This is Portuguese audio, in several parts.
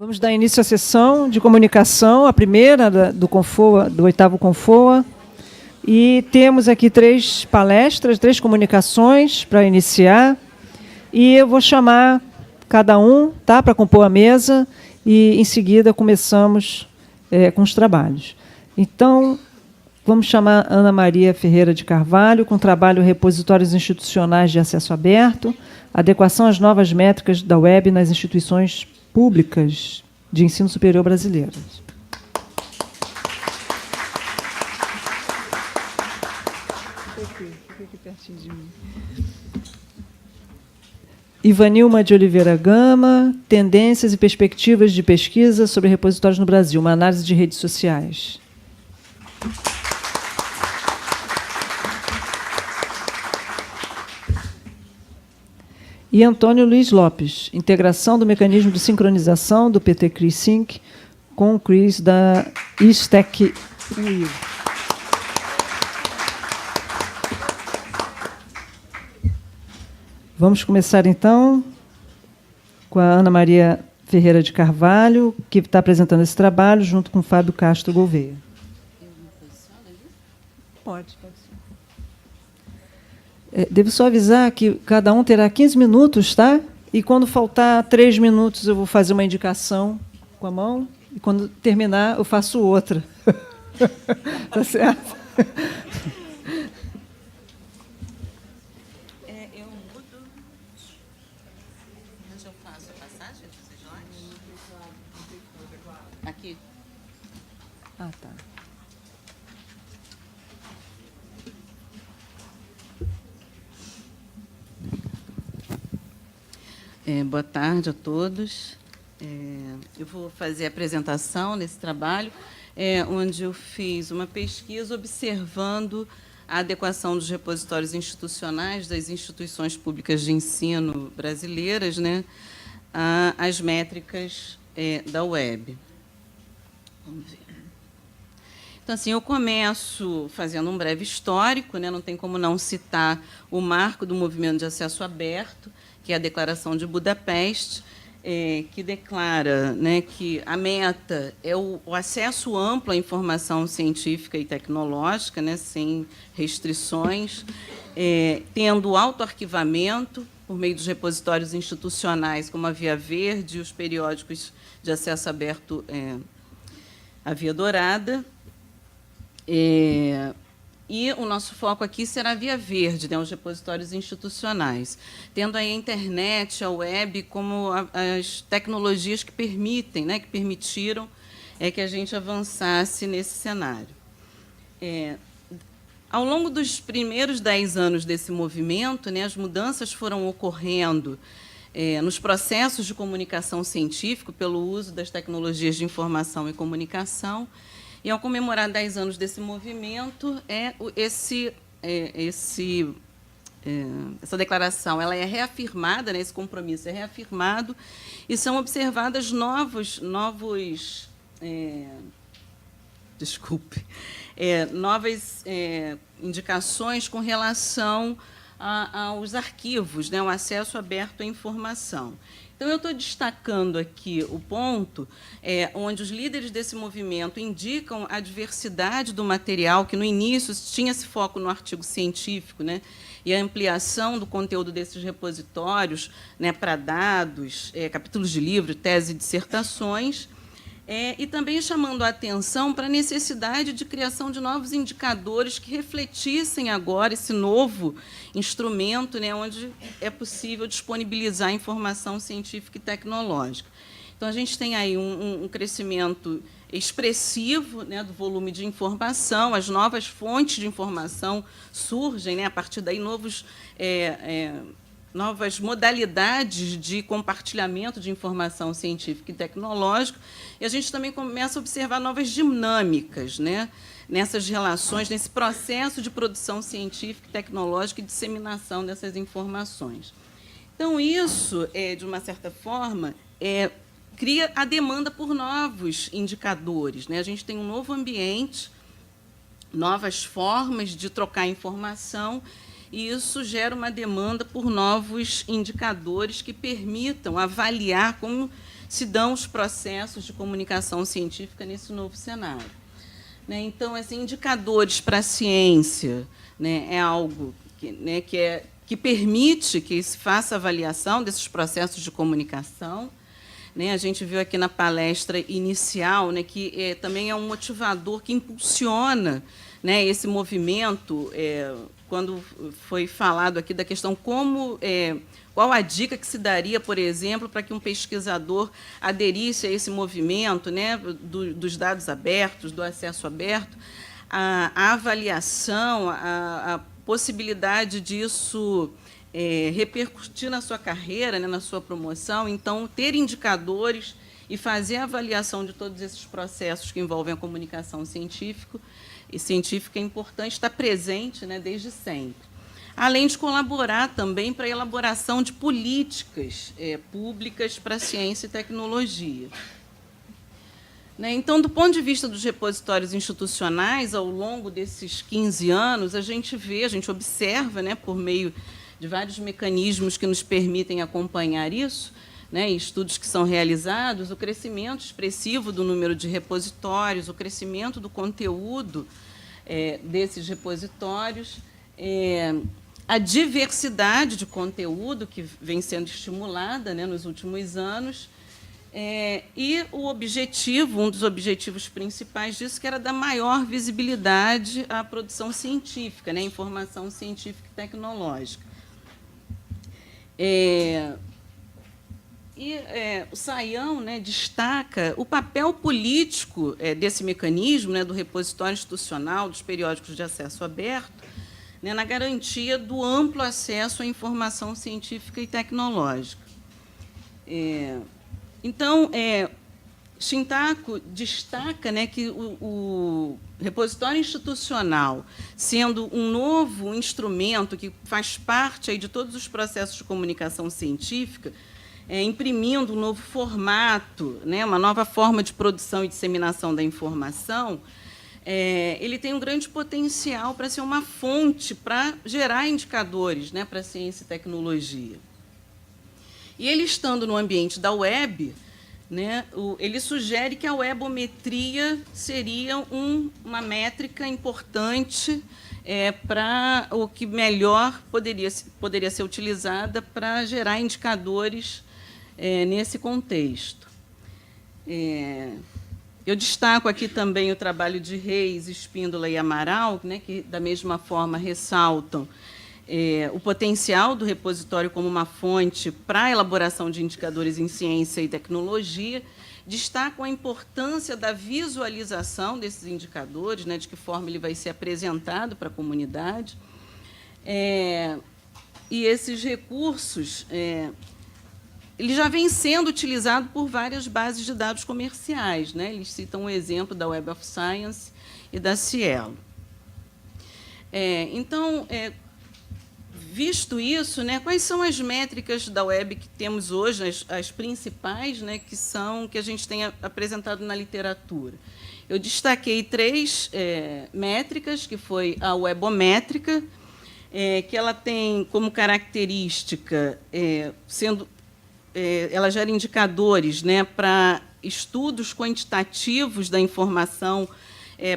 Vamos dar início à sessão de comunicação, a primeira do Confoa, do 8º Confoa. E temos aqui 3 palestras, 3 comunicações para iniciar. E eu vou chamar cada um, tá, para compor a mesa, e em seguida começamos com os trabalhos. Então, vamos chamar Ana Maria Ferreira de Carvalho, com trabalho Repositórios Institucionais de Acesso Aberto, adequação às novas métricas da web nas instituições públicas de ensino superior brasileiras. Fica aqui pertinho de mim. Ivanilma de Oliveira Gama, Tendências e Perspectivas de Pesquisa sobre Repositórios no Brasil, uma análise de redes sociais. E Antônio Luiz Lopes, integração do mecanismo de sincronização do PT CRIS Sync com o CRIS da ISTEC UI. Vamos começar, então, com a Ana Maria Ferreira de Carvalho, que está apresentando esse trabalho, junto com o Fábio Castro Gouveia. Pode. Devo só avisar que cada um terá 15 minutos, tá? E quando faltar 3 minutos, eu vou fazer uma indicação com a mão, e quando terminar, eu faço outra. Tá certo? Eu mudo. Onde eu faço a passagem dos slides? Aqui. Ah, tá. Boa tarde a todos. Eu vou fazer a apresentação nesse trabalho, onde eu fiz uma pesquisa observando a adequação dos repositórios institucionais das instituições públicas de ensino brasileiras, né, às métricas da web. Vamos ver. Então, assim, eu começo fazendo um breve histórico, né, não tem como não citar o marco do movimento de acesso aberto, que é a Declaração de Budapeste, que declara, né, que a meta é o acesso amplo à informação científica e tecnológica, né, sem restrições, tendo autoarquivamento por meio dos repositórios institucionais, como a Via Verde e os periódicos de acesso aberto, a Via Dourada. E o nosso foco aqui será a Via Verde, né, os repositórios institucionais, tendo aí a internet, a web, como as tecnologias que permitem, né, que permitiram que a gente avançasse nesse cenário. Ao longo dos primeiros 10 anos desse movimento, né, as mudanças foram ocorrendo nos processos de comunicação científica pelo uso das tecnologias de informação e comunicação. E, ao comemorar 10 anos desse movimento, essa declaração ela é reafirmada, né, esse compromisso é reafirmado, e são observadas novas indicações com relação aos arquivos, né, o acesso aberto à informação. Então, eu estou destacando aqui o ponto onde os líderes desse movimento indicam a diversidade do material, que, no início, tinha esse foco no artigo científico, né, e a ampliação do conteúdo desses repositórios, né, para dados, capítulos de livro, tese e dissertações, e também chamando a atenção para a necessidade de criação de novos indicadores que refletissem agora esse novo instrumento, né, onde é possível disponibilizar informação científica e tecnológica. Então, a gente tem aí um crescimento expressivo, né, do volume de informação, as novas fontes de informação surgem, né, a partir daí novas modalidades de compartilhamento de informação científica e tecnológica, e a gente também começa a observar novas dinâmicas, né, nessas relações, nesse processo de produção científica e tecnológica e disseminação dessas informações. Então, isso, de uma certa forma, cria a demanda por novos indicadores, né? A gente tem um novo ambiente, novas formas de trocar informação, e isso gera uma demanda por novos indicadores que permitam avaliar como se dão os processos de comunicação científica nesse novo cenário. Então, assim, indicadores para a ciência, é algo que permite que se faça avaliação desses processos de comunicação. A gente viu aqui na palestra inicial que também é um motivador que impulsiona esse movimento, quando foi falado aqui da questão qual a dica que se daria, por exemplo, para que um pesquisador aderisse a esse movimento dos dados abertos, do acesso aberto, a avaliação, a possibilidade disso repercutir na sua carreira, na sua promoção. Então, ter indicadores e fazer a avaliação de todos esses processos que envolvem a comunicação científica é importante, estar presente desde sempre. Além de colaborar também para a elaboração de políticas públicas para a ciência e tecnologia. Então, do ponto de vista dos repositórios institucionais, ao longo desses 15 anos, a gente observa, por meio de vários mecanismos que nos permitem acompanhar isso, estudos que são realizados, o crescimento expressivo do número de repositórios, o crescimento do conteúdo desses repositórios, a diversidade de conteúdo que vem sendo estimulada nos últimos anos, e o objetivo, um dos objetivos principais disso, que era dar maior visibilidade à produção científica, informação científica e tecnológica. O Sayão destaca o papel político desse mecanismo, do repositório institucional, dos periódicos de acesso aberto, na garantia do amplo acesso à informação científica e tecnológica. Então, Shintako destaca que o repositório institucional, sendo um novo instrumento que faz parte aí de todos os processos de comunicação científica, imprimindo um novo formato, uma nova forma de produção e disseminação da informação, ele tem um grande potencial para ser uma fonte para gerar indicadores para a ciência e tecnologia. E ele, estando no ambiente da web, ele sugere que a webometria seria uma métrica importante para o que melhor poderia ser utilizada para gerar indicadores nesse contexto. Eu destaco aqui também o trabalho de Reis, Espíndola e Amaral, que, da mesma forma, ressaltam o potencial do repositório como uma fonte para a elaboração de indicadores em ciência e tecnologia, destacam a importância da visualização desses indicadores, de que forma ele vai ser apresentado para a comunidade. E esses recursos ele já vem sendo utilizado por várias bases de dados comerciais. Eles citam o exemplo da Web of Science e da Cielo. Então, visto isso, quais são as métricas da web que temos hoje, as principais, que a gente tem apresentado na literatura? Eu destaquei 3 métricas, que foi a webométrica, que ela tem como característica, ela gera indicadores para estudos quantitativos da informação,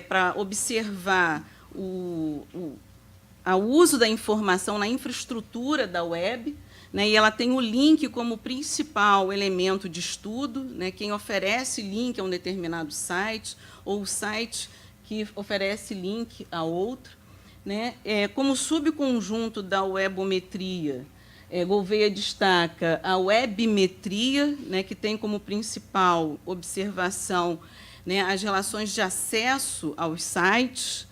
para observar o uso da informação na infraestrutura da web, e ela tem o link como principal elemento de estudo, quem oferece link a um determinado site, ou o site que oferece link a outro. Como subconjunto da webometria, Gouveia destaca a webmetria, que tem como principal observação as relações de acesso aos sites,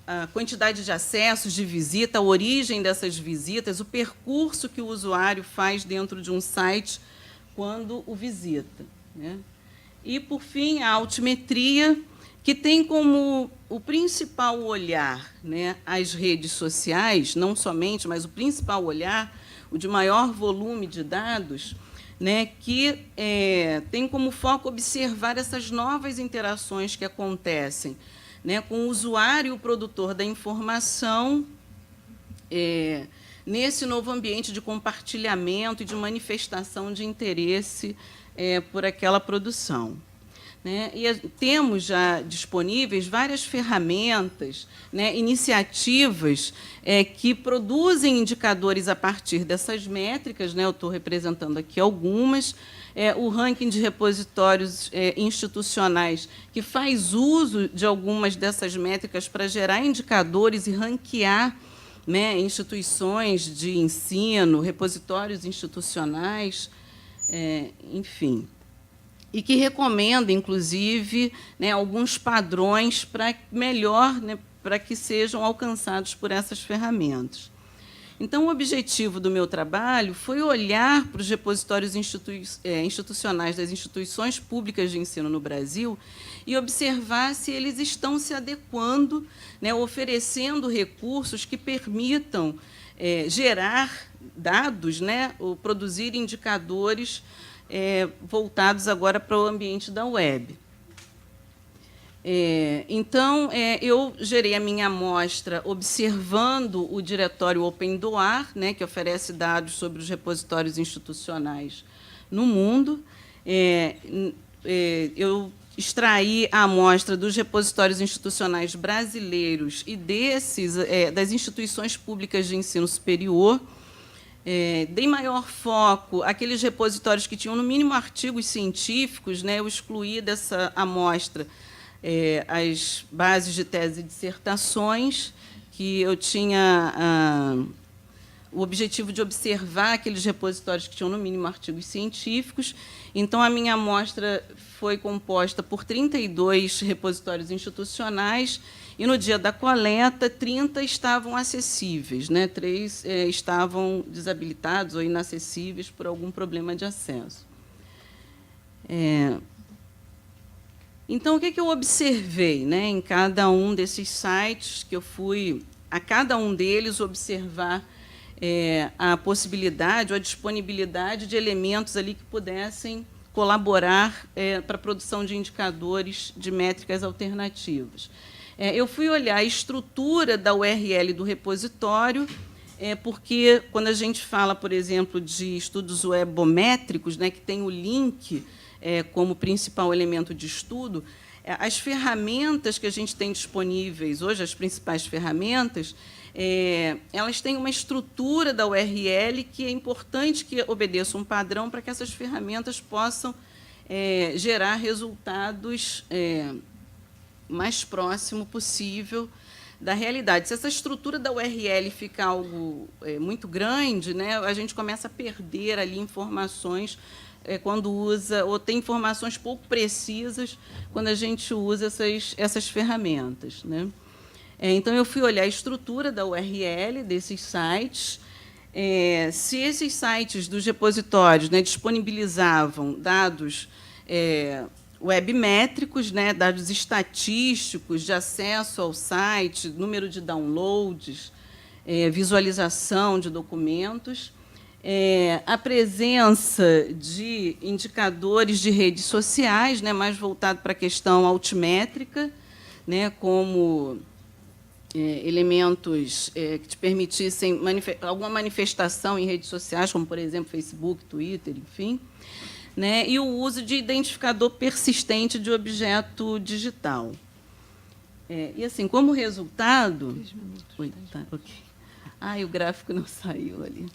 a quantidade de acessos, de visita, a origem dessas visitas, o percurso que o usuário faz dentro de um site quando o visita. E, por fim, a altimetria, que tem como o principal olhar as redes sociais, não somente, mas o principal olhar, o de maior volume de dados, que tem como foco observar essas novas interações que acontecem né, com o usuário e o produtor da informação nesse novo ambiente de compartilhamento e de manifestação de interesse por aquela produção. Né? E temos já disponíveis várias ferramentas, né, iniciativas que produzem indicadores a partir dessas métricas, né? Eu estou representando aqui algumas. O ranking de repositórios institucionais, que faz uso de algumas dessas métricas para gerar indicadores e ranquear, né, instituições de ensino, repositórios institucionais, enfim. E que recomenda, inclusive, né, alguns padrões para melhor, né, para que sejam alcançados por essas ferramentas. Então, o objetivo do meu trabalho foi olhar para os repositórios institucionais das instituições públicas de ensino no Brasil e observar se eles estão se adequando, né, oferecendo recursos que permitam gerar dados, né, ou produzir indicadores voltados agora para o ambiente da web. Então, eu gerei a minha amostra observando o diretório OpenDoar, né, que oferece dados sobre os repositórios institucionais no mundo. Eu extraí a amostra dos repositórios institucionais brasileiros e das instituições públicas de ensino superior. Dei maior foco àqueles repositórios que tinham, no mínimo, artigos científicos, né, eu excluí dessa amostra as bases de tese e dissertações, que eu tinha o objetivo de observar aqueles repositórios que tinham, no mínimo, artigos científicos. Então, a minha amostra foi composta por 32 repositórios institucionais, e, no dia da coleta, 30 estavam acessíveis, né? 3 estavam desabilitados ou inacessíveis por algum problema de acesso. Então, o que eu observei, né, em cada um desses sites, que eu fui, a cada um deles, observar a possibilidade ou a disponibilidade de elementos ali que pudessem colaborar para a produção de indicadores de métricas alternativas. Eu fui olhar a estrutura da URL do repositório, porque, quando a gente fala, por exemplo, de estudos webométricos, né, que tem o link como principal elemento de estudo, as ferramentas que a gente tem disponíveis hoje, as principais ferramentas, elas têm uma estrutura da URL que é importante que obedeça um padrão para que essas ferramentas possam gerar resultados mais próximo possível da realidade. Se essa estrutura da URL fica algo muito grande, né, a gente começa a perder ali informações quando usa, ou tem informações pouco precisas quando a gente usa essas ferramentas, né? Então, eu fui olhar a estrutura da URL desses sites, se esses sites dos repositórios, né, disponibilizavam dados webmétricos, né, dados estatísticos de acesso ao site, número de downloads, visualização de documentos, a presença de indicadores de redes sociais, né, mais voltado para a questão altimétrica, né, como elementos que te permitissem alguma manifestação em redes sociais, como, por exemplo, Facebook, Twitter, enfim, né, e o uso de identificador persistente de objeto digital. E, assim, como resultado... 3 minutos. Oi, tá, ok. O gráfico não saiu ali.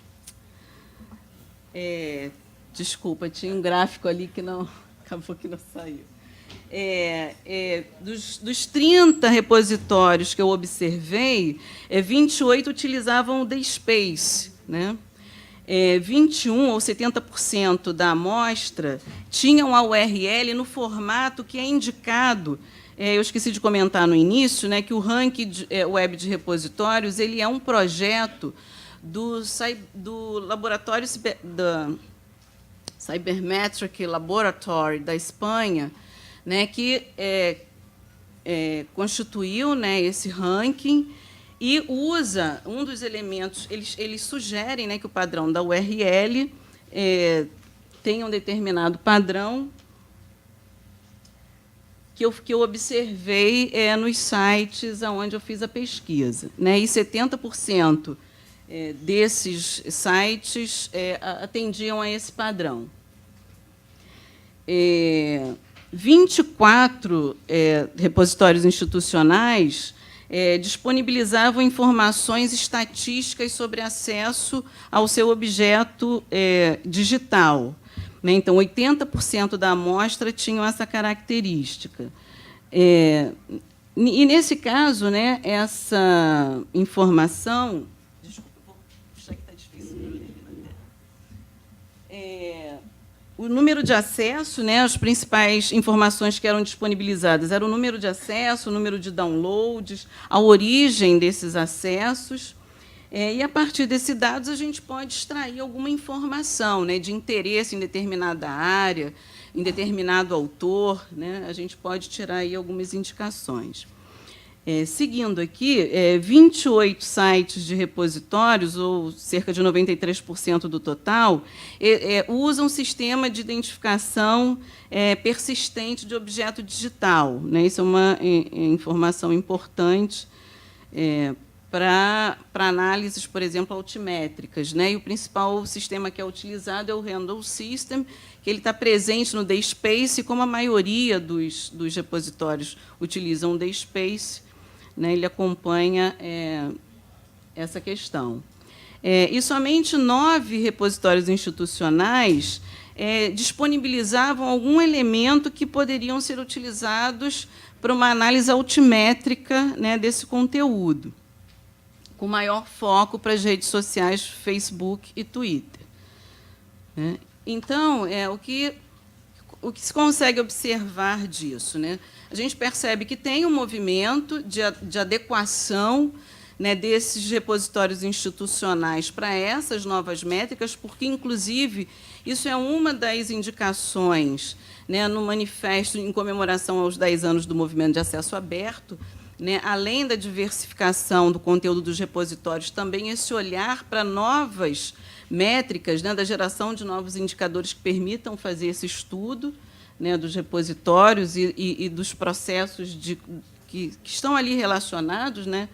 Desculpa, tinha um gráfico ali que não... Acabou que não saiu. Dos 30 repositórios que eu observei, 28 utilizavam o DSpace, né? 21 ou 70% da amostra tinham a URL no formato que é indicado. Eu esqueci de comentar no início, né, que o ranking web de repositórios ele é um projeto do laboratório da Cybermetric Laboratory da Espanha, né, que constituiu, né, esse ranking e usa um dos elementos. Eles sugerem, né, que o padrão da URL tenha um determinado padrão. que eu observei nos sites onde eu fiz a pesquisa, né? E 70% desses sites atendiam a esse padrão. 24 repositórios institucionais disponibilizavam informações estatísticas sobre acesso ao seu objeto digital, né? Então, 80% da amostra tinham essa característica. E, nesse caso, né, essa informação... Desculpa, vou puxar que está difícil. O número de acesso, né, as principais informações que eram disponibilizadas eram o número de acesso, o número de downloads, a origem desses acessos. E, a partir desses dados, a gente pode extrair alguma informação, né, de interesse em determinada área, em determinado autor, né, a gente pode tirar aí algumas indicações. Seguindo aqui, 28 sites de repositórios, ou cerca de 93% do total, usam sistema de identificação persistente de objeto digital, né? Isso é uma informação importante para análises, por exemplo, altimétricas, né? E o principal sistema que é utilizado é o Randall System, que ele está presente no DSpace, como a maioria dos repositórios utilizam o DSpace, né? Ele acompanha essa questão. E somente 9 repositórios institucionais disponibilizavam algum elemento que poderiam ser utilizados para uma análise altimétrica, né, desse conteúdo, com maior foco para as redes sociais Facebook e Twitter. Então, o que se consegue observar disso, né? A gente percebe que tem um movimento de adequação, né, desses repositórios institucionais para essas novas métricas, porque, inclusive, isso é uma das indicações, né, no manifesto em comemoração aos 10 anos do Movimento de Acesso Aberto, né, além da diversificação do conteúdo dos repositórios, também esse olhar para novas métricas, né, da geração de novos indicadores que permitam fazer esse estudo, né, dos repositórios e dos processos que estão ali relacionados, né,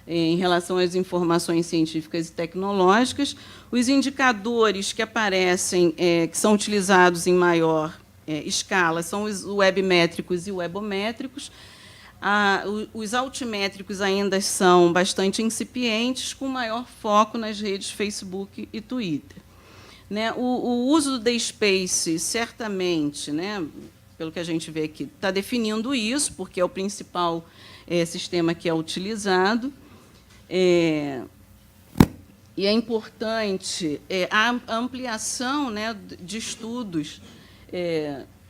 em relação às informações científicas e tecnológicas. Os indicadores que aparecem, que são utilizados em maior escala, são os webmétricos e webométricos. Os altimétricos ainda são bastante incipientes, com maior foco nas redes Facebook e Twitter. Né, o uso do DSpace, certamente, né, pelo que a gente vê aqui, está definindo isso, porque é o principal sistema que é utilizado. E é importante a ampliação, né, de estudos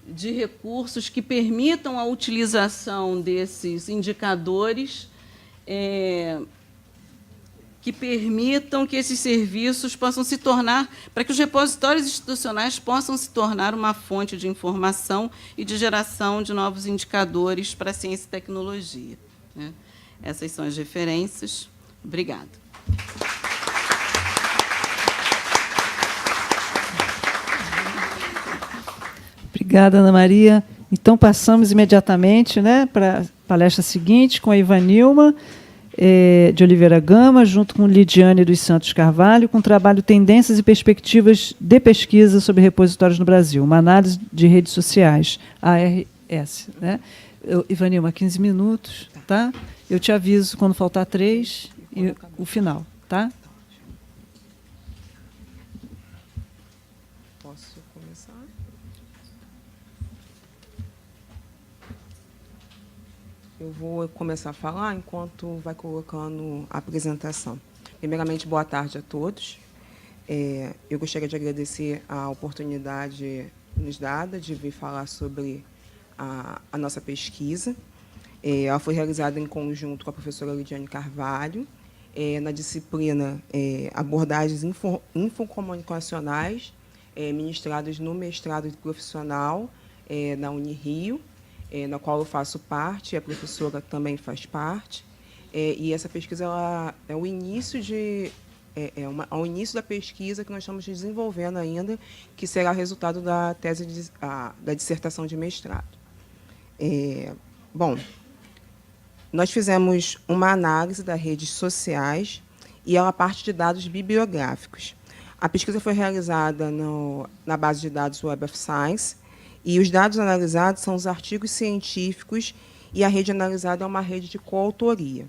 de recursos que permitam a utilização desses indicadores, que permitam que esses serviços possam se tornar, para que os repositórios institucionais possam se tornar uma fonte de informação e de geração de novos indicadores para a ciência e tecnologia, né? Essas são as referências. Obrigada. Obrigada, Ana Maria. Então, passamos imediatamente, né, para a palestra seguinte, com a Ivanilma de Oliveira Gama, junto com Lidiane dos Santos Carvalho, com o trabalho Tendências e Perspectivas de Pesquisa sobre Repositórios no Brasil, uma análise de redes sociais, ARS. Né? Ivanilma, 15 minutos, tá? Eu te aviso quando faltar 3 e o final, tá? Posso começar? Eu vou começar a falar enquanto vai colocando a apresentação. Primeiramente, boa tarde a todos. Eu gostaria de agradecer a oportunidade nos dada de vir falar sobre a nossa pesquisa. Ela foi realizada em conjunto com a professora Lidiane Carvalho, na disciplina Abordagens Infocomunicacionais, ministradas no mestrado profissional na Unirio, na qual eu faço parte, a professora também faz parte. E essa pesquisa é o início ao início da pesquisa que nós estamos desenvolvendo ainda, que será resultado da tese da dissertação de mestrado. Bom, nós fizemos uma análise das redes sociais e ela parte de dados bibliográficos. A pesquisa foi realizada na base de dados Web of Science, e os dados analisados são os artigos científicos, e a rede analisada é uma rede de coautoria.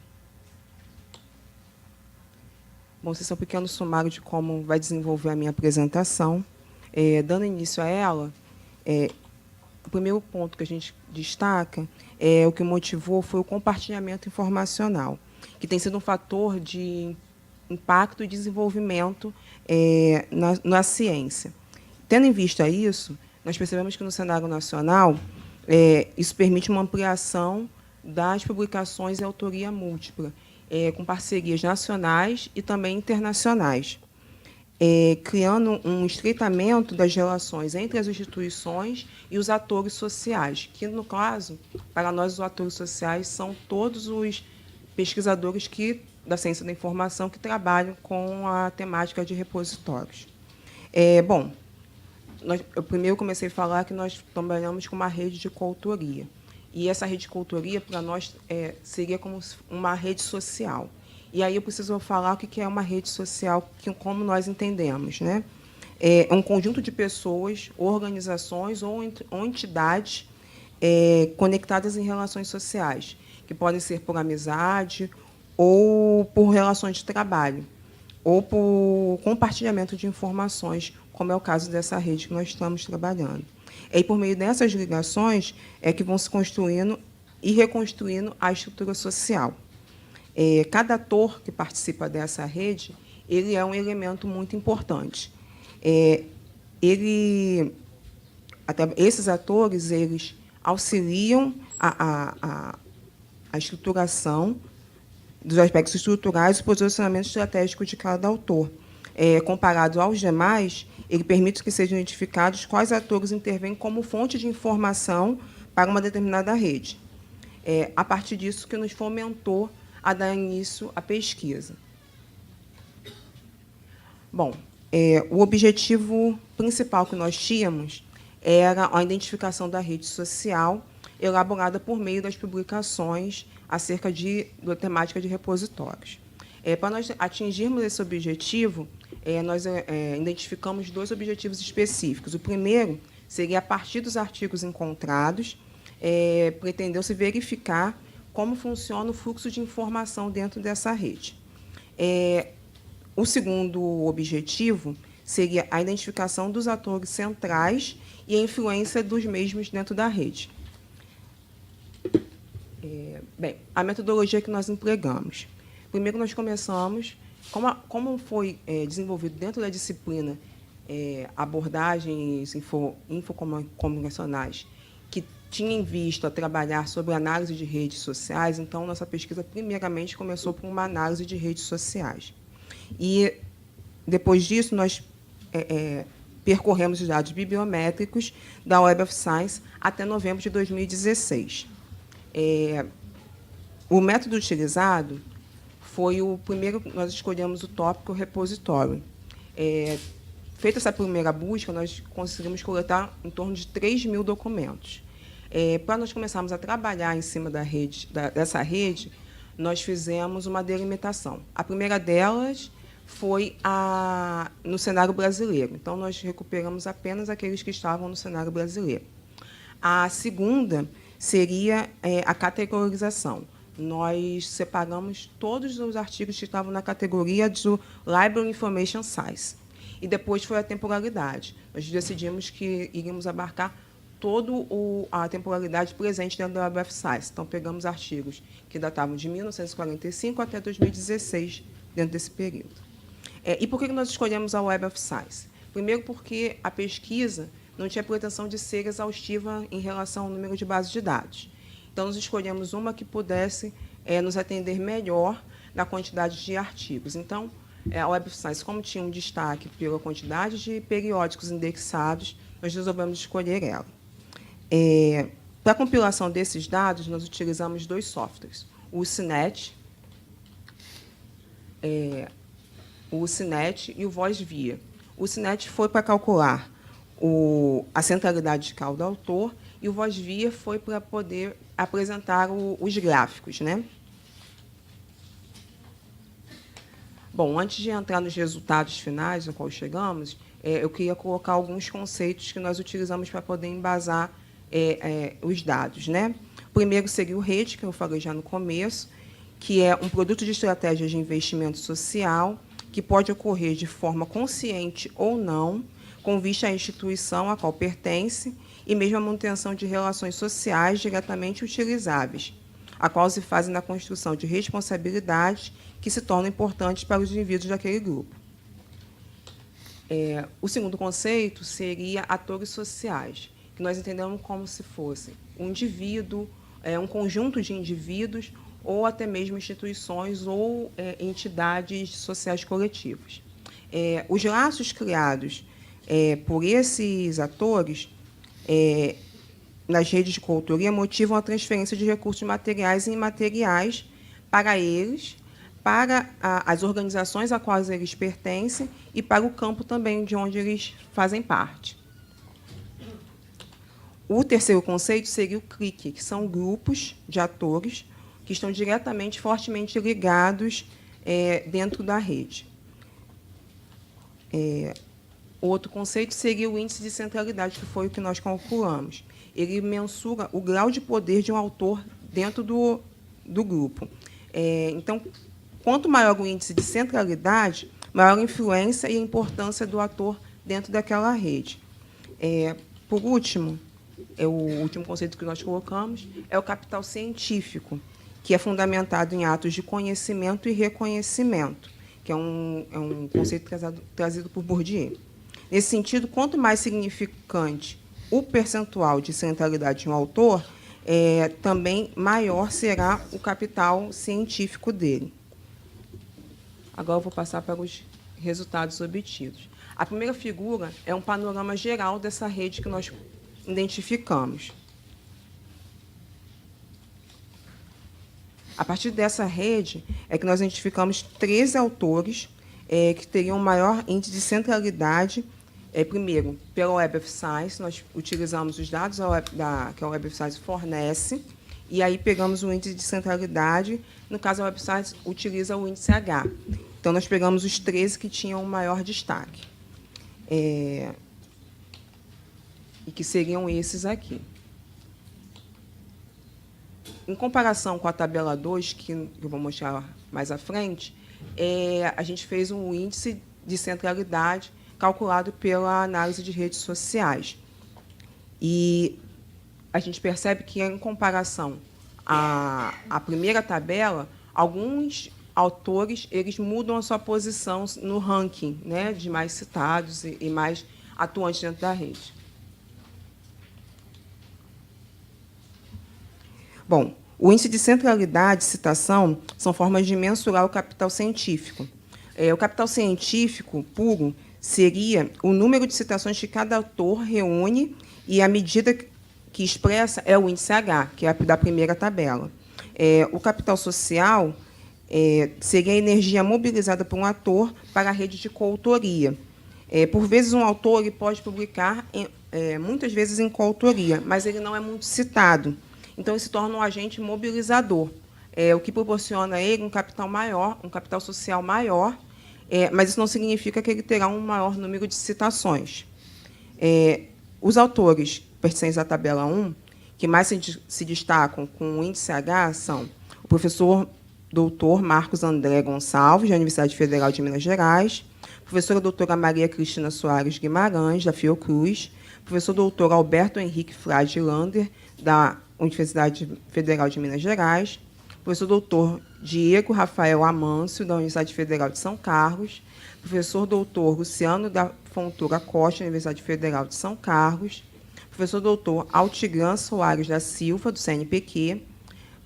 Bom, esse é um pequeno sumário de como vai desenvolver a minha apresentação. Dando início a ela, o primeiro ponto que a gente destaca o que motivou foi o compartilhamento informacional, que tem sido um fator de impacto e desenvolvimento na ciência. Tendo em vista isso, nós percebemos que, no cenário nacional, isso permite uma ampliação das publicações em autoria múltipla, com parcerias nacionais e também internacionais, criando um estreitamento das relações entre as instituições e os atores sociais, que, no caso, para nós, os atores sociais são todos os pesquisadores da ciência da informação que trabalham com a temática de repositórios. Bom, eu primeiro comecei a falar que nós trabalhamos com uma rede de coautoria. E essa rede de coautoria, para nós, seria como uma rede social. E aí eu preciso falar o que é uma rede social, como nós entendemos, né? É um conjunto de pessoas, organizações ou entidades conectadas em relações sociais, que podem ser por amizade ou por relações de trabalho, ou por compartilhamento de informações, como é o caso dessa rede que nós estamos trabalhando. E, por meio dessas ligações, que vão se construindo e reconstruindo a estrutura social. Cada ator que participa dessa rede, ele é um elemento muito importante. Esses atores, eles auxiliam a estruturação dos aspectos estruturais e posicionamento estratégico de cada autor. Comparado aos demais, ele permite que sejam identificados quais atores intervêm como fonte de informação para uma determinada rede. A partir disso que nos fomentou a dar início à pesquisa. Bom, o objetivo principal que nós tínhamos era a identificação da rede social, elaborada por meio das publicações acerca da temática de repositórios. Para nós atingirmos esse objetivo, nós identificamos 2 objetivos específicos. O primeiro seria, a partir dos artigos encontrados, pretendeu-se verificar como funciona o fluxo de informação dentro dessa rede. O segundo objetivo seria a identificação dos atores centrais e a influência dos mesmos dentro da rede. Bem, a metodologia que nós empregamos. Primeiro, nós começamos, como foi desenvolvido dentro da disciplina abordagens infocomunicacionais, que tinha em vista trabalhar sobre análise de redes sociais, então, nossa pesquisa, primeiramente, começou por uma análise de redes sociais. E, depois disso, nós percorremos os dados bibliométricos da Web of Science até novembro de 2016. O método utilizado foi o primeiro, nós escolhemos o tópico repositório. Feita essa primeira busca, nós conseguimos coletar em torno de 3.000 documentos. Para nós começarmos a trabalhar em cima dessa rede, nós fizemos uma delimitação. A primeira delas foi no cenário brasileiro. Então, nós recuperamos apenas aqueles que estavam no cenário brasileiro. A segunda seria a categorização. Nós separamos todos os artigos que estavam na categoria do Library Information Size. E depois foi a temporalidade. Nós decidimos que iríamos abarcar toda a temporalidade presente dentro da Web of Science. Então, pegamos artigos que datavam de 1945 até 2016, dentro desse período. E por que nós escolhemos a Web of Science? Primeiro, porque a pesquisa não tinha pretensão de ser exaustiva em relação ao número de bases de dados. Então, nós escolhemos uma que pudesse nos atender melhor na quantidade de artigos. Então, a Web of Science, como tinha um destaque pela quantidade de periódicos indexados, nós resolvemos escolher ela. Para a compilação desses dados, nós utilizamos 2 softwares, o CINET e o VozVia. O CINET foi para calcular a centralidade de cada autor, e o Voz Via foi para poder apresentar os gráficos, né? Bom, antes de entrar nos resultados finais ao qual chegamos, eu queria colocar alguns conceitos que nós utilizamos para poder embasar os dados, né? O primeiro seria o REIT, que eu falei já no começo, que é um produto de estratégia de investimento social que pode ocorrer de forma consciente ou não, com vista à instituição a qual pertence e mesmo a manutenção de relações sociais diretamente utilizáveis, a qual se fazem na construção de responsabilidades que se tornam importantes para os indivíduos daquele grupo. O segundo conceito seria atores sociais, que nós entendemos como se fosse um indivíduo, um conjunto de indivíduos, ou até mesmo instituições ou entidades sociais coletivas. Os laços criados por esses atores nas redes de coautoria motivam a transferência de recursos materiais e imateriais para eles, para as organizações a quais eles pertencem e para o campo também de onde eles fazem parte. O terceiro conceito seria o CRIC, que são grupos de atores que estão diretamente, fortemente ligados dentro da rede. Outro conceito seria o índice de centralidade, que foi o que nós calculamos. Ele mensura o grau de poder de um autor dentro do grupo. Então, quanto maior o índice de centralidade, maior a influência e a importância do ator dentro daquela rede. Por último, o último conceito que nós colocamos é o capital científico, que é fundamentado em atos de conhecimento e reconhecimento, que é um conceito trazido por Bourdieu. Nesse sentido, quanto mais significante o percentual de centralidade de um autor, também maior será o capital científico dele. Agora eu vou passar para os resultados obtidos. A primeira figura é um panorama geral dessa rede que nós identificamos. A partir dessa rede é que nós identificamos 13 autores que teriam maior índice de centralidade. Primeiro, pela Web of Science, nós utilizamos os dados que a Web of Science fornece, e aí pegamos o índice de centralidade. No caso, a Web of Science utiliza o índice H. Então, nós pegamos os 13 que tinham maior destaque, e que seriam esses aqui. Em comparação com a tabela 2, que eu vou mostrar mais à frente, a gente fez um índice de centralidade calculado pela análise de redes sociais. E a gente percebe que, em comparação à primeira tabela, alguns autores eles mudam a sua posição no ranking, né, de mais citados e mais atuantes dentro da rede. Bom, o índice de centralidade e citação são formas de mensurar o capital científico. O capital científico puro seria o número de citações que cada autor reúne, e a medida que expressa é o índice H, que é a da primeira tabela. O capital social seria a energia mobilizada por um autor para a rede de coautoria. Por vezes, um autor ele pode publicar, muitas vezes, em coautoria, mas ele não é muito citado. Então, ele se torna um agente mobilizador, o que proporciona a ele um capital maior, um capital social maior, mas isso não significa que ele terá um maior número de citações. Os autores pertencentes à tabela 1, que mais se destacam com o índice H, são o professor doutor Marcos André Gonçalves, da Universidade Federal de Minas Gerais, professora doutora Maria Cristina Soares Guimarães, da Fiocruz, professor doutor Alberto Henrique Frade Lander, da Universidade Federal de Minas Gerais, professor doutor Diego Rafael Amâncio, da Universidade Federal de São Carlos, professor doutor Luciano da Fontoura Costa, da Universidade Federal de São Carlos, professor doutor Altigan Soares da Silva, do CNPq,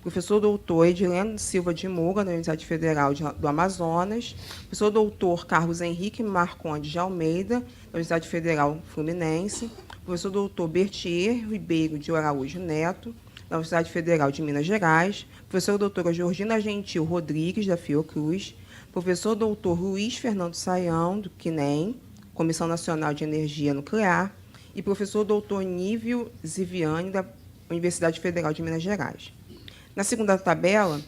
professor doutor Edileno Silva de Moura, da Universidade Federal do Amazonas, professor doutor Carlos Henrique Marcondes de Almeida, da Universidade Federal Fluminense, professor doutor Bertier Ribeiro de Araújo Neto, da Universidade Federal de Minas Gerais, professora doutora Georgina Gentil Rodrigues, da Fiocruz, professor doutor Luiz Fernando Saião, do CNEM, Comissão Nacional de Energia Nuclear, e professor doutor Nívio Ziviani, da Universidade Federal de Minas Gerais. Na segunda tabela,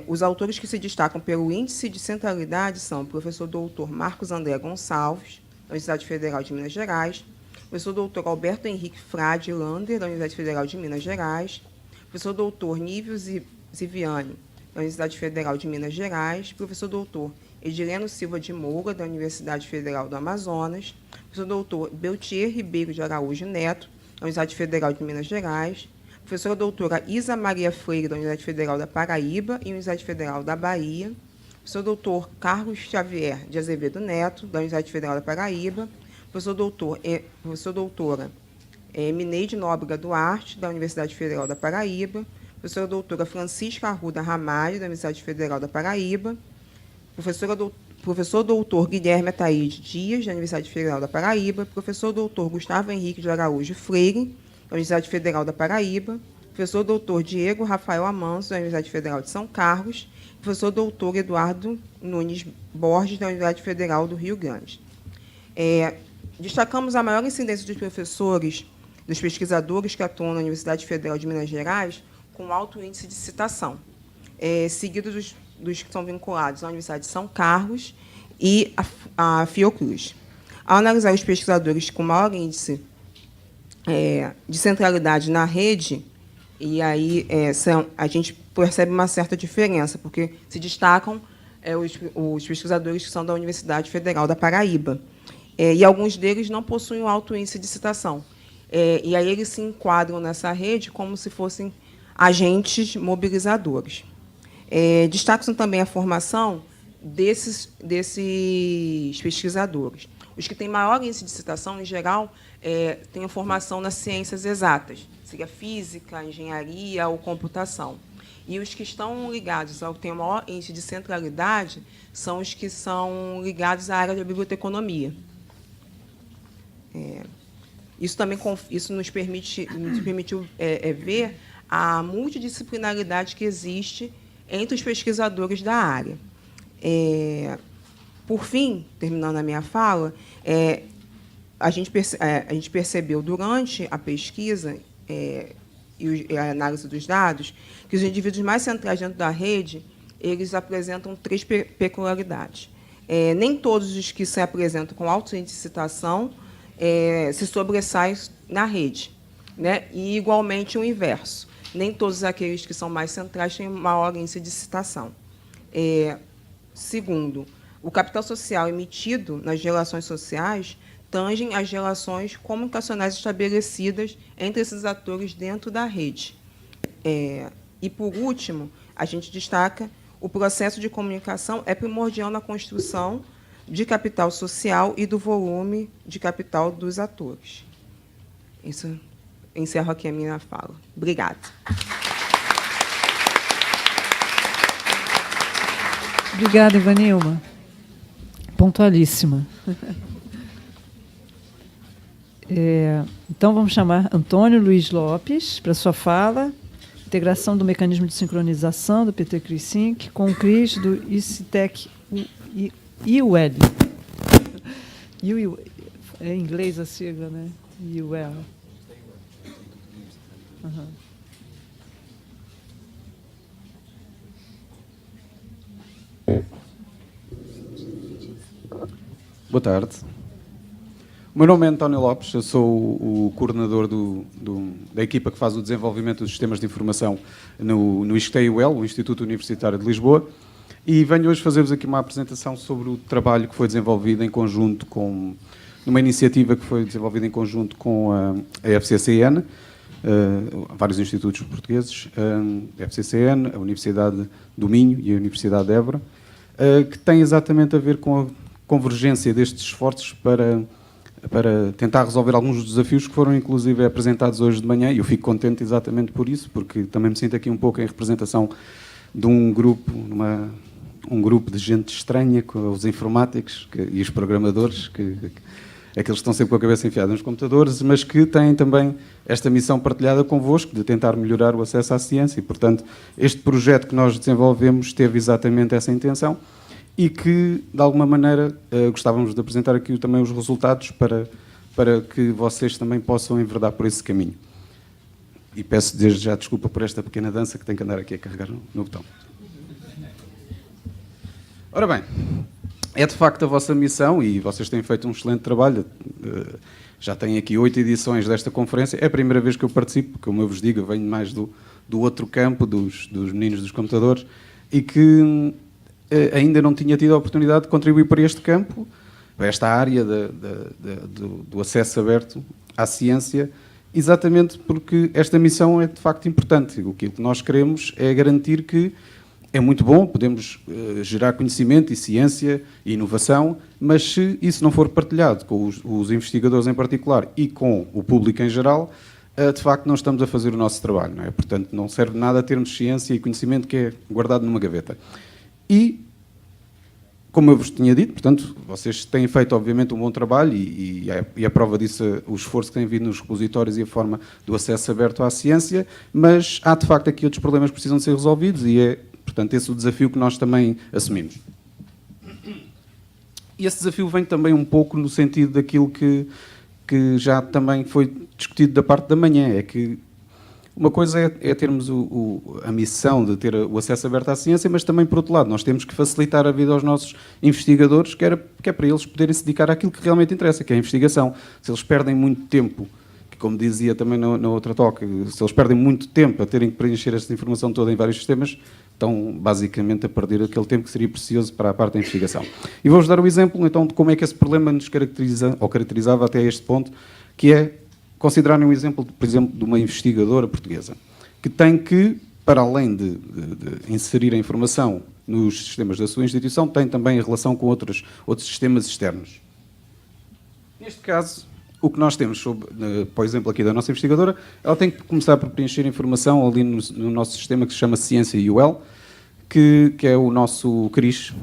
os autores que se destacam pelo índice de centralidade são o professor doutor Marcos André Gonçalves, da Universidade Federal de Minas Gerais, professor doutor Alberto Henrique Frade Lander, da Universidade Federal de Minas Gerais, professor doutor Nívio Ziviani, da Universidade Federal de Minas Gerais, professor doutor Edileno Silva de Moura, da Universidade Federal do Amazonas, professor doutor Beltier Ribeiro de Araújo Neto, da Universidade Federal de Minas Gerais, professora doutora Isa Maria Freire, da Universidade Federal da Paraíba e Universidade Federal da Bahia, professor doutor Carlos Xavier de Azevedo Neto, da Universidade Federal da Paraíba, professor doutora Mineide Nóbrega Duarte, da Universidade Federal da Paraíba, professora doutora Francisca Arruda Ramalho, da Universidade Federal da Paraíba, professor doutor Guilherme Ataíde Dias, da Universidade Federal da Paraíba, professor doutor Gustavo Henrique de Araújo Freire, da Universidade Federal da Paraíba, professor doutor Diego Rafael Amanso, da Universidade Federal de São Carlos, professor doutor Eduardo Nunes Borges, da Universidade Federal do Rio Grande. Destacamos a maior incidência dos professores, dos pesquisadores que atuam na Universidade Federal de Minas Gerais, com alto índice de citação, seguidos dos que são vinculados à Universidade de São Carlos e à Fiocruz. Ao analisar os pesquisadores com maior índice de centralidade na rede, e aí a gente percebe uma certa diferença, porque se destacam os pesquisadores que são da Universidade Federal da Paraíba, e alguns deles não possuem um alto índice de citação. E aí eles se enquadram nessa rede como se fossem agentes mobilizadores. Destacam também a formação desses pesquisadores. Os que têm maior índice de citação, em geral, têm a formação nas ciências exatas, seja física, engenharia ou computação. E os que estão ligados ao que tem o maior índice de centralidade são os que são ligados à área da biblioteconomia. Isso nos permitiu ver a multidisciplinaridade que existe entre os pesquisadores da área. Por fim, terminando a minha fala, a gente percebeu durante a pesquisa e a análise dos dados que os indivíduos mais centrais dentro da rede eles apresentam 3 peculiaridades. Nem todos os que se apresentam com alto índice de citação se sobressaem na rede, né? E, igualmente, o inverso. Nem todos aqueles que são mais centrais têm maior índice de citação. Segundo, o capital social emitido nas relações sociais tangem as relações comunicacionais estabelecidas entre esses atores dentro da rede. E, por último, a gente destaca o processo de comunicação é primordial na construção de capital social e do volume de capital dos atores. Isso, encerro aqui a minha fala. Obrigada. Obrigada, Ivanilma. Pontualíssima. Então, vamos chamar Antônio Luiz Lopes para sua fala. Integração do mecanismo de sincronização do PT CRISync com o CRIS do ICTEC IUL. É em inglês a sigla, né? IUL. Uhum. Boa tarde. O meu nome é António Lopes, eu sou o coordenador da equipa que faz o desenvolvimento dos sistemas de informação no ISCTE-UEL, o Instituto Universitário de Lisboa, e venho hoje fazer-vos aqui uma apresentação sobre o trabalho que foi desenvolvido em conjunto numa iniciativa que foi desenvolvida em conjunto com a FCCN, vários institutos portugueses, a FCCN, a Universidade do Minho e a Universidade de Évora, que tem exatamente a ver com a convergência destes esforços para tentar resolver alguns dos desafios que foram, inclusive, apresentados hoje de manhã, e eu fico contente exatamente por isso, porque também me sinto aqui um pouco em representação de um grupo de gente estranha, com os informáticos e os programadores, aqueles que estão sempre com a cabeça enfiada nos computadores, mas que têm também esta missão partilhada convosco, de tentar melhorar o acesso à ciência. E, portanto, este projeto que nós desenvolvemos teve exatamente essa intenção, e que, de alguma maneira, gostávamos de apresentar aqui também os resultados para para que vocês também possam enverdar por esse caminho. E peço desde já desculpa por esta pequena dança que tenho que andar aqui a carregar no botão. Ora bem, é de facto a vossa missão e vocês têm feito um excelente trabalho. Já têm aqui 8 edições desta conferência. É a primeira vez que eu participo, como eu vos digo, eu venho mais do outro campo, dos meninos dos computadores, e que ainda não tinha tido a oportunidade de contribuir para este campo, para esta área do acesso aberto à ciência, exatamente porque esta missão é de facto importante. O que nós queremos é garantir que é muito bom, podemos gerar conhecimento e ciência e inovação, mas se isso não for partilhado com os investigadores em particular e com o público em geral, de facto não estamos a fazer o nosso trabalho, não é? Portanto, não serve de nada termos ciência e conhecimento que é guardado numa gaveta. E, como eu vos tinha dito, portanto, vocês têm feito, obviamente, um bom trabalho e a prova disso o esforço que tem vindo nos repositórios e a forma do acesso aberto à ciência, mas há, de facto, aqui outros problemas que precisam de ser resolvidos e é, portanto, esse o desafio que nós também assumimos. E esse desafio vem também um pouco no sentido daquilo que já também foi discutido da parte da manhã, é que uma coisa é termos a missão de ter o acesso aberto à ciência, mas também, por outro lado, nós temos que facilitar a vida aos nossos investigadores, que é para eles poderem se dedicar àquilo que realmente interessa, que é a investigação. Se eles perdem muito tempo, que como dizia também na outra talk, se eles perdem muito tempo a terem que preencher esta informação toda em vários sistemas, estão basicamente a perder aquele tempo que seria precioso para a parte da investigação. E vou-vos dar o exemplo, então, de como é que esse problema nos caracteriza, ou caracterizava até este ponto, que é considerarem um exemplo, por exemplo, de uma investigadora portuguesa, que tem que, para além de inserir a informação nos sistemas da sua instituição, tem também a relação com outros sistemas externos. Neste caso, o que nós temos, por exemplo, aqui da nossa investigadora, ela tem que começar por preencher informação ali no nosso sistema que se chama Ciência UL, que é o nosso CRIS,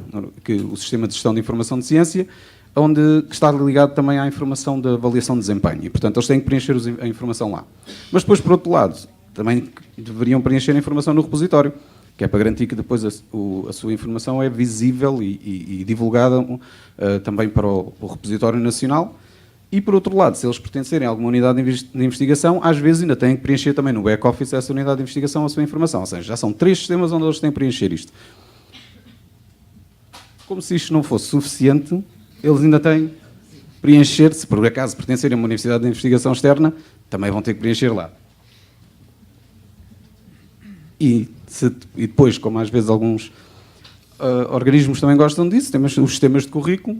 o Sistema de Gestão de Informação de Ciência, que está ligado também à informação da avaliação de desempenho. E, portanto, eles têm que preencher a informação lá. Mas depois, por outro lado, também deveriam preencher a informação no repositório, que é para garantir que depois a sua informação é visível e divulgada também para o repositório nacional. E, por outro lado, se eles pertencerem a alguma unidade de investigação, às vezes ainda têm que preencher também no back-office essa unidade de investigação a sua informação. Ou seja, já são 3 sistemas onde eles têm que preencher isto. Como se isto não fosse suficiente, eles ainda têm que preencher, se por acaso pertencerem a uma universidade de investigação externa, também vão ter que preencher lá. E depois, como às vezes alguns organismos também gostam disso, temos os sistemas de currículo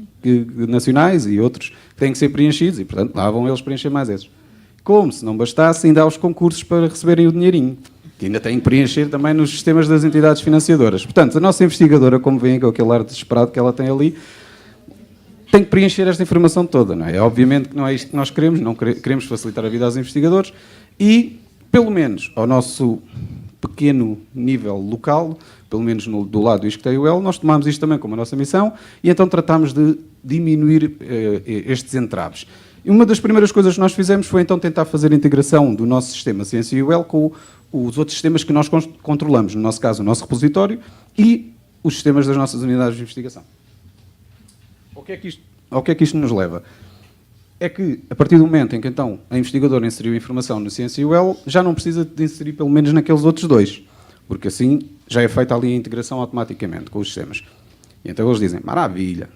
nacionais e outros que têm que ser preenchidos e, portanto, lá vão eles preencher mais esses. Como se não bastasse, ainda há os concursos para receberem o dinheirinho, que ainda têm que preencher também nos sistemas das entidades financiadoras. Portanto, a nossa investigadora, como veem com aquele ar desesperado que ela tem ali, tem que preencher esta informação toda, não é? Obviamente que não é isto que nós queremos, não queremos facilitar a vida aos investigadores e, pelo menos, ao nosso pequeno nível local, pelo menos do lado do ISCTE-UL, nós tomamos isto também como a nossa missão e então tratámos de diminuir estes entraves. E uma das primeiras coisas que nós fizemos foi então tentar fazer a integração do nosso sistema Ciência UL com os outros sistemas que nós controlamos, no nosso caso o nosso repositório e os sistemas das nossas unidades de investigação. Ao que é que isto nos leva? É que, a partir do momento em que então a investigadora inseriu a informação no Ciência UL, já não precisa de inserir pelo menos naqueles outros 2, porque assim já é feita ali a integração automaticamente com os sistemas. E então eles dizem, maravilha.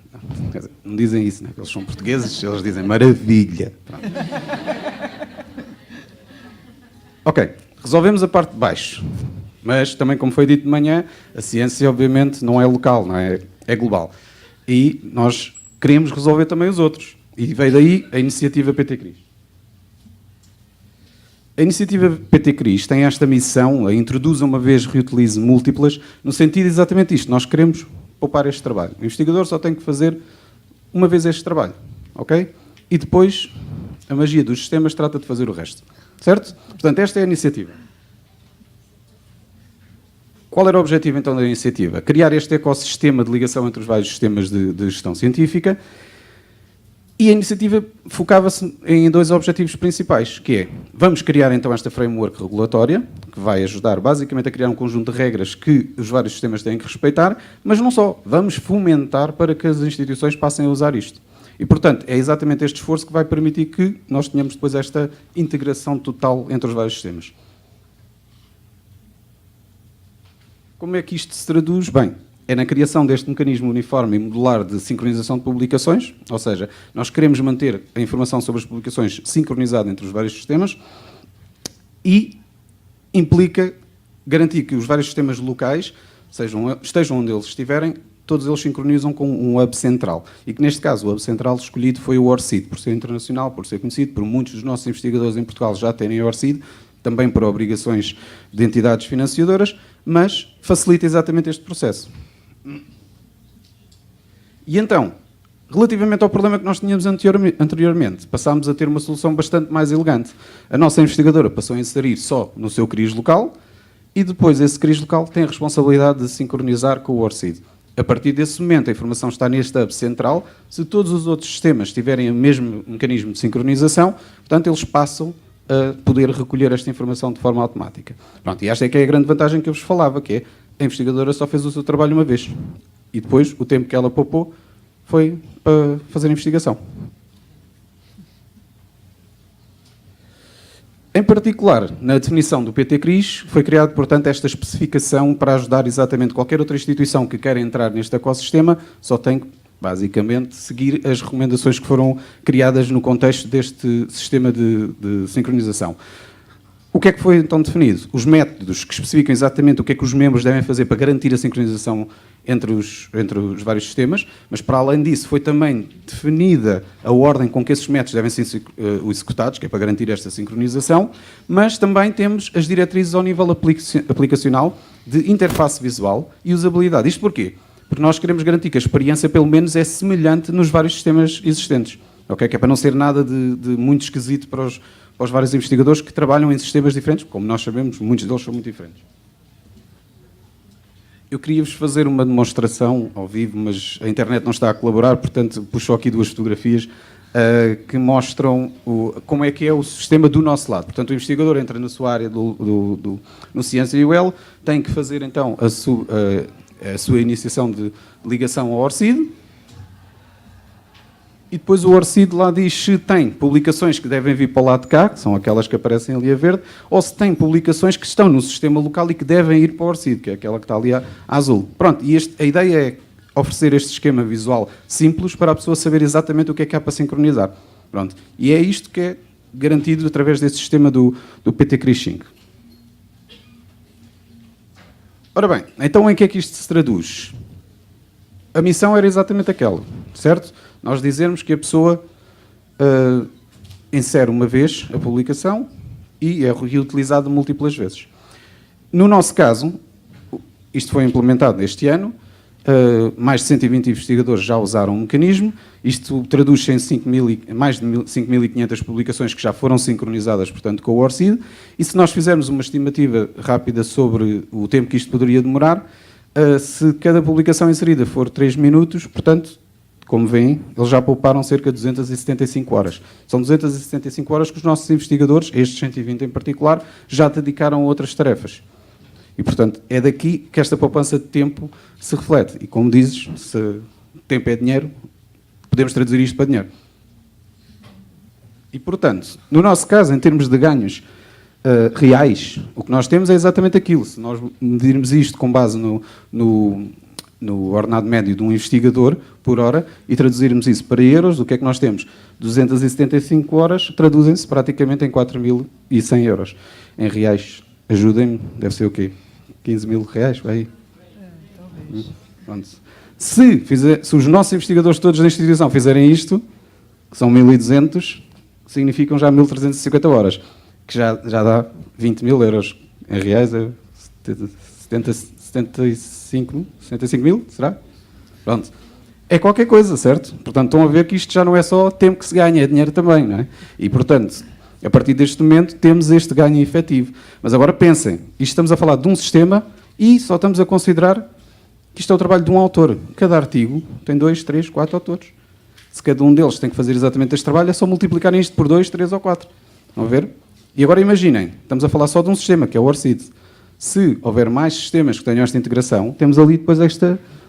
Quer dizer, não dizem isso, né? Eles são portugueses, eles dizem maravilha. Ok, resolvemos a parte de baixo. Mas também, como foi dito de manhã, a ciência obviamente não é local, não é? É global. E nós queremos resolver também os outros. E veio daí a iniciativa PT-CRIS. A iniciativa PT-CRIS tem esta missão, a introduza uma vez, reutilize múltiplas, no sentido exatamente isto. Nós queremos poupar este trabalho. O investigador só tem que fazer uma vez este trabalho, ok? E depois, a magia dos sistemas trata de fazer o resto. Certo? Portanto, esta é a iniciativa. Qual era o objetivo, então, da iniciativa? Criar este ecossistema de ligação entre os vários sistemas de gestão científica. E a iniciativa focava-se em 2 objetivos principais, que é, vamos criar então esta framework regulatória, que vai ajudar basicamente a criar um conjunto de regras que os vários sistemas têm que respeitar, mas não só, vamos fomentar para que as instituições passem a usar isto. E, portanto, é exatamente este esforço que vai permitir que nós tenhamos depois esta integração total entre os vários sistemas. Como é que isto se traduz? Bem, é na criação deste mecanismo uniforme e modular de sincronização de publicações, ou seja, nós queremos manter a informação sobre as publicações sincronizada entre os vários sistemas e implica garantir que os vários sistemas locais, estejam onde eles estiverem, todos eles sincronizam com um hub central. E que, neste caso, o hub central escolhido foi o ORCID, por ser internacional, por ser conhecido, por muitos dos nossos investigadores em Portugal já terem ORCID, também por obrigações de entidades financiadoras, mas facilita exatamente este processo. E então, relativamente ao problema que nós tínhamos anteriormente, passámos a ter uma solução bastante mais elegante. A nossa investigadora passou a inserir só no seu CRIS local e depois esse CRIS local tem a responsabilidade de sincronizar com o ORCID. A partir desse momento, a informação está neste hub central. Se todos os outros sistemas tiverem o mesmo mecanismo de sincronização, portanto, eles passam a poder recolher esta informação de forma automática. Pronto, e esta é que é a grande vantagem que eu vos falava, que é a investigadora só fez o seu trabalho uma vez. E depois, o tempo que ela poupou foi para fazer a investigação. Em particular, na definição do PT-CRIS, foi criada, portanto, esta especificação para ajudar exatamente qualquer outra instituição que queira entrar neste ecossistema, só tem que, basicamente, seguir as recomendações que foram criadas no contexto deste sistema de sincronização. O que é que foi então definido? Os métodos que especificam exatamente o que é que os membros devem fazer para garantir a sincronização entre os vários sistemas, mas para além disso foi também definida a ordem com que esses métodos devem ser executados, que é para garantir esta sincronização, mas também temos as diretrizes ao nível aplicacional de interface visual e usabilidade. Isto porquê? Porque nós queremos garantir que a experiência, pelo menos, é semelhante nos vários sistemas existentes. Okay? Que é para não ser nada de muito esquisito para os vários investigadores que trabalham em sistemas diferentes. Como nós sabemos, muitos deles são muito diferentes. Eu queria-vos fazer uma demonstração ao vivo, mas a internet não está a colaborar, portanto, puxo aqui duas fotografias que mostram como é que é o sistema do nosso lado. Portanto, o investigador entra na sua área no Ciência UL, tem que fazer, então, a sua iniciação de ligação ao ORCID, e depois o ORCID lá diz se tem publicações que devem vir para o lado de cá, que são aquelas que aparecem ali a verde, ou se tem publicações que estão no sistema local e que devem ir para o ORCID, que é aquela que está ali a azul. Pronto, e a ideia é oferecer este esquema visual simples para a pessoa saber exatamente o que é que há para sincronizar. Pronto, e é isto que é garantido através deste sistema do PT-CRIS 5. Ora bem, então em que é que isto se traduz? A missão era exatamente aquela, certo? Nós dizermos que a pessoa insere uma vez a publicação e é reutilizado múltiplas vezes. No nosso caso, isto foi implementado este ano, mais de 120 investigadores já usaram o mecanismo, isto traduz-se em mais de 5.500 publicações que já foram sincronizadas, portanto, com o ORCID, e se nós fizermos uma estimativa rápida sobre o tempo que isto poderia demorar, se cada publicação inserida for 3 minutos, portanto, como veem, eles já pouparam cerca de 275 horas. São 275 horas que os nossos investigadores, estes 120 em particular, já dedicaram a outras tarefas. E, portanto, é daqui que esta poupança de tempo se reflete. E, como dizes, se tempo é dinheiro, podemos traduzir isto para dinheiro. E, portanto, no nosso caso, em termos de ganhos reais, o que nós temos é exatamente aquilo. Se nós medirmos isto com base no ordenado médio de um investigador por hora e traduzirmos isso para euros, o que é que nós temos? 275 horas traduzem-se praticamente em 4.100 euros. Em reais, ajudem-me, deve ser o quê? 15 mil reais? Vai aí. Pronto. Se os nossos investigadores todos da instituição fizerem isto, que são 1.200, significam já 1.350 horas, que já dá 20 mil euros. Em reais é 75 mil, será? Pronto. É qualquer coisa, certo? Portanto, estão a ver que isto já não é só tempo que se ganha, é dinheiro também, não é? E, portanto, a partir deste momento, temos este ganho efetivo. Mas agora pensem, isto estamos a falar de um sistema e só estamos a considerar que isto é o trabalho de um autor. Cada artigo tem 2, 3, 4 autores. Se cada um deles tem que fazer exatamente este trabalho, é só multiplicarem isto por 2, 3 ou 4. Estão a ver? E agora imaginem, estamos a falar só de um sistema, que é o ORCID. Se houver mais sistemas que tenham esta integração, temos ali depois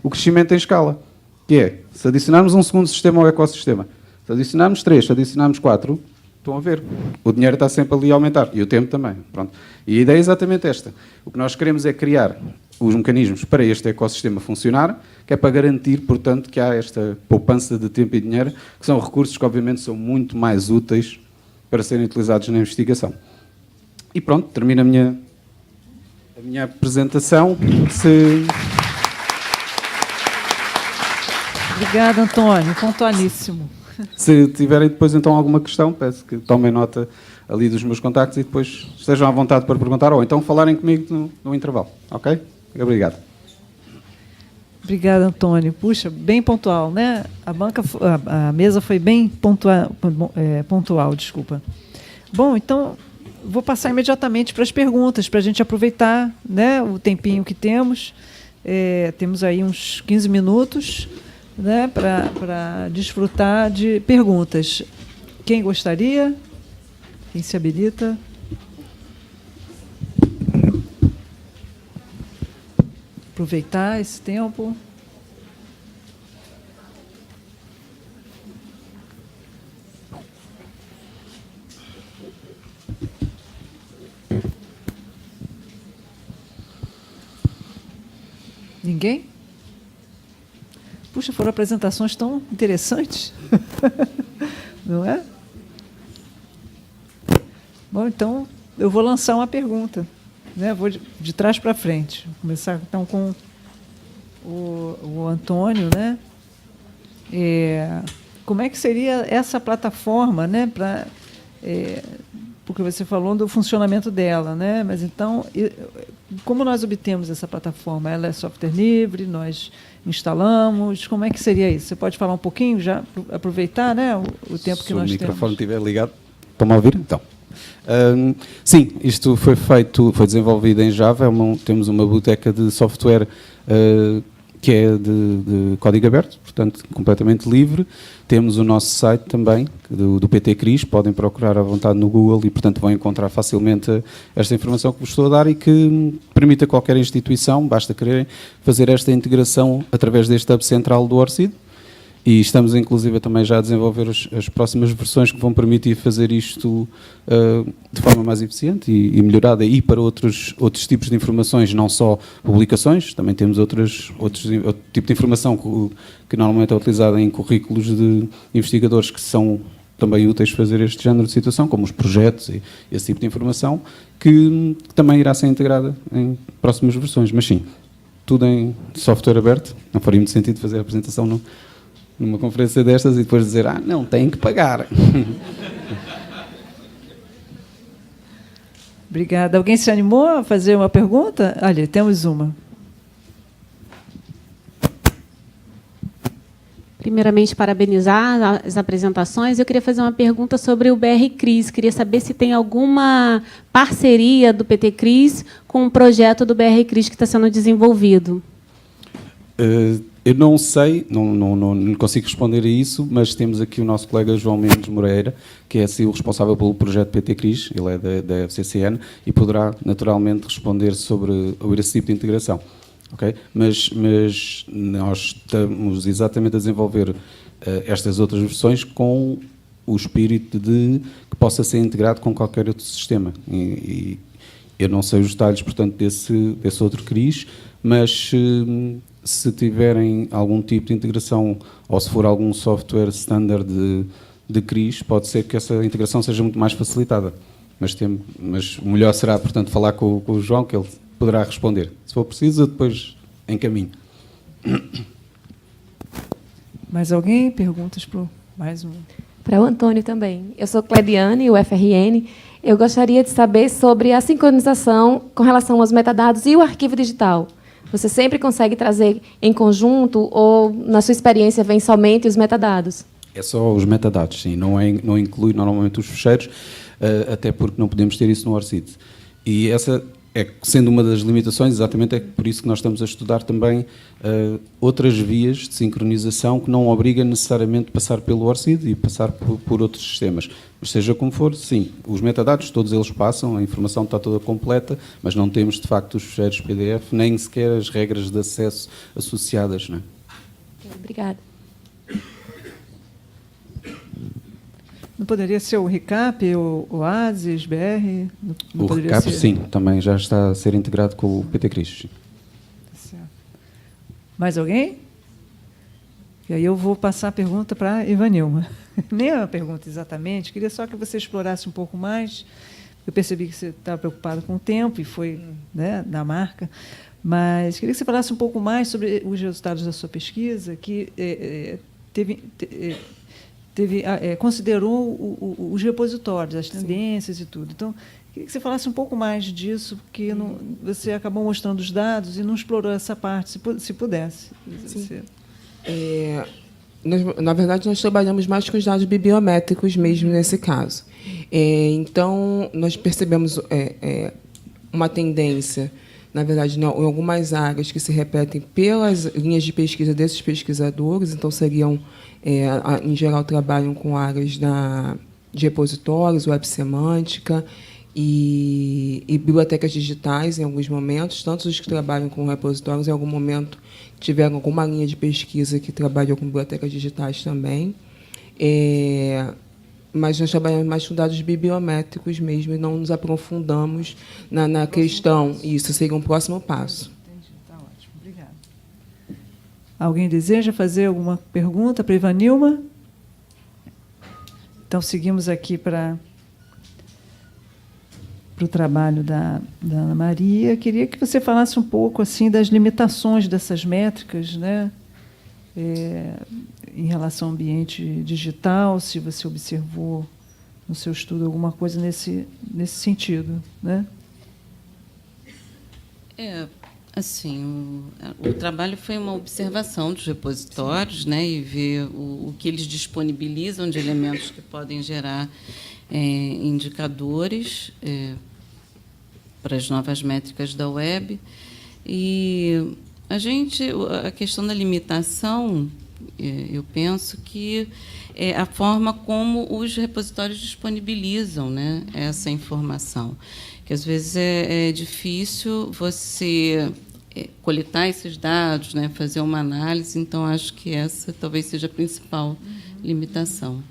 o crescimento em escala, que é, se adicionarmos um segundo sistema ao ecossistema, Se adicionarmos 3, se adicionarmos 4, estão a ver, o dinheiro está sempre ali a aumentar, e o tempo também. Pronto. E a ideia é exatamente esta. O que nós queremos é criar os mecanismos para este ecossistema funcionar, que é para garantir, portanto, que há esta poupança de tempo e dinheiro, que são recursos que, obviamente, são muito mais úteis para serem utilizados na investigação. E pronto, termina a minha apresentação. Obrigada, Antônio. Pontualíssimo. Se tiverem depois então alguma questão, peço que tomem nota ali dos meus contactos e depois estejam à vontade para perguntar ou então falarem comigo no intervalo. Ok? Obrigado. Obrigada, Antônio. Puxa, bem pontual, né? A mesa foi bem pontual, desculpa. Bom, então vou passar imediatamente para as perguntas, para a gente aproveitar, né, o tempinho que temos. Temos aí uns 15 minutos, né, para desfrutar de perguntas. Quem gostaria? Quem se habilita? Aproveitar esse tempo. Ninguém? Puxa, foram apresentações tão interessantes. Não é? Bom, então, eu vou lançar uma pergunta. Né? Vou de trás para frente. Vou começar, então, com o Antônio. Né? Como é que seria essa plataforma, né, porque você falou do funcionamento dela, né? Mas, então, como nós obtemos essa plataforma? Ela é software livre, nós instalamos, como é que seria isso? Você pode falar um pouquinho, já aproveitar, né, o tempo que nós temos? Se o microfone estiver ligado, estão a ouvir? Então. Sim, isto foi desenvolvido em Java, temos uma biblioteca de software que é de código aberto, portanto, completamente livre. Temos o nosso site também, do PT Cris, podem procurar à vontade no Google e, portanto, vão encontrar facilmente esta informação que vos estou a dar e que permite a qualquer instituição, basta quererem, fazer esta integração através deste hub central do ORCID. E estamos, inclusive, também já a desenvolver as próximas versões que vão permitir fazer isto de forma mais eficiente e melhorada e para outros tipos de informações, não só publicações, também temos outro tipo de informação que normalmente é utilizada em currículos de investigadores que são também úteis fazer este género de situação, como os projetos e esse tipo de informação, que também irá ser integrada em próximas versões. Mas sim, tudo em software aberto, não faria muito sentido fazer a apresentação numa conferência destas e depois dizer, não, tem que pagar. Obrigada. Alguém se animou a fazer uma pergunta? Olha, temos uma. Primeiramente, parabenizar as apresentações. Eu queria fazer uma pergunta sobre o BR Cris. Queria saber se tem alguma parceria do PT Cris com o projeto do BR Cris que está sendo desenvolvido. Eu não sei, não consigo responder a isso, mas temos aqui o nosso colega João Mendes Moreira, que é o responsável pelo projeto PT Cris, ele é da FCCN, e poderá naturalmente responder sobre esse tipo de integração. Okay? Mas nós estamos exatamente a desenvolver estas outras versões com o espírito de que possa ser integrado com qualquer outro sistema. E eu não sei os detalhes, portanto, desse outro CRIS, mas se tiverem algum tipo de integração ou se for algum software standard de CRIS, pode ser que essa integração seja muito mais facilitada. Mas o melhor será, portanto, falar com o João, que ele poderá responder. Se for preciso, eu depois encaminho. Mais alguém? Perguntas para mais um? Para o Antônio também. Eu sou Clebiane, UFRN. Eu gostaria de saber sobre a sincronização com relação aos metadados e o arquivo digital. Você sempre consegue trazer em conjunto ou, na sua experiência, vem somente os metadados? É só os metadados, sim. Não inclui normalmente os fecheiros, até porque não podemos ter isso no ORCID. E essa, sendo uma das limitações, exatamente é por isso que nós estamos a estudar também outras vias de sincronização que não obrigam necessariamente a passar pelo ORCID e passar por outros sistemas. Mas seja como for, sim, os metadados, todos eles passam, a informação está toda completa, mas não temos, de facto, os fecheiros PDF, nem sequer as regras de acesso associadas. Não é? Obrigada. Não poderia ser o RICAP, o OASIS, BR? Não O poderia RICAP, ser? sim, também já está a ser integrado com o PT Cris. Certo. Mais alguém? E aí eu vou passar a pergunta para a Ivanilma. Nem a pergunta exatamente, queria só que você explorasse um pouco mais. Eu percebi que você estava preocupado com o tempo e foi, né, da marca, mas queria que você falasse um pouco mais sobre os resultados da sua pesquisa, que considerou os repositórios, as tendências e tudo. Então, queria que você falasse um pouco mais disso, porque você acabou mostrando os dados e não explorou essa parte, se pudesse. Sim. Na verdade, nós trabalhamos mais com os dados bibliométricos mesmo nesse caso. Então, nós percebemos uma tendência, na verdade, em algumas áreas que se repetem pelas linhas de pesquisa desses pesquisadores, então seriam, em geral, trabalham com áreas de repositórios, web semântica e bibliotecas digitais, em alguns momentos, tanto os que trabalham com repositórios, em algum momento, tiveram alguma linha de pesquisa que trabalhou com bibliotecas digitais também. Mas nós trabalhamos mais com dados bibliométricos mesmo e não nos aprofundamos na questão. Isso seria um próximo passo. Entendi, está ótimo. Obrigada. Alguém deseja fazer alguma pergunta para a Ivanilma? Então, seguimos aqui para o trabalho da Ana Maria. Queria que você falasse um pouco assim das limitações dessas métricas, né? Em relação ao ambiente digital, se você observou no seu estudo alguma coisa nesse sentido, né? Assim, o trabalho foi uma observação dos repositórios, né, e ver o que eles disponibilizam de elementos que podem gerar indicadores para as novas métricas da web. E a questão da limitação, eu penso que é a forma como os repositórios disponibilizam, né, essa informação. Que às vezes é difícil você coletar esses dados, né, fazer uma análise, então acho que essa talvez seja a principal limitação.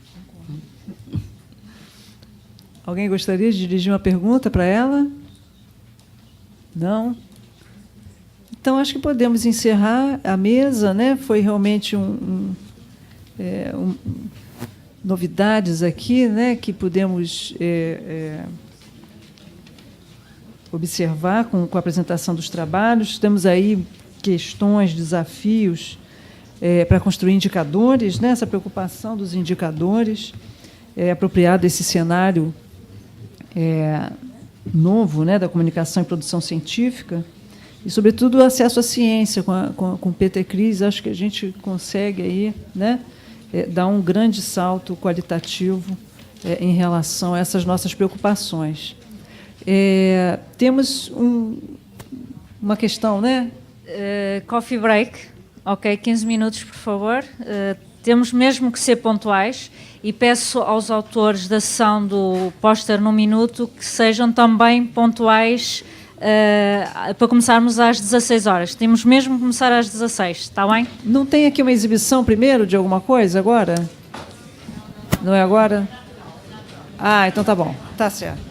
Alguém gostaria de dirigir uma pergunta para ela? Não? Então, acho que podemos encerrar a mesa, né? Foi realmente novidades aqui, né, que pudemos observar com a apresentação dos trabalhos. Temos aí questões, desafios para construir indicadores, né? Essa preocupação dos indicadores, apropriado esse cenário novo, né, da comunicação e produção científica, e, sobretudo, o acesso à ciência com o PT Cris. Acho que a gente consegue aí, né, dar um grande salto qualitativo em relação a essas nossas preocupações. Temos uma questão, né? Coffee break. Ok, 15 minutos, por favor. Temos mesmo que ser pontuais e peço aos autores da sessão do póster no minuto que sejam também pontuais para começarmos às 16 horas. Temos mesmo que começar às 16, está bem? Não tem aqui uma exibição primeiro de alguma coisa agora? Não é agora? Ah, então tá bom. Tá certo.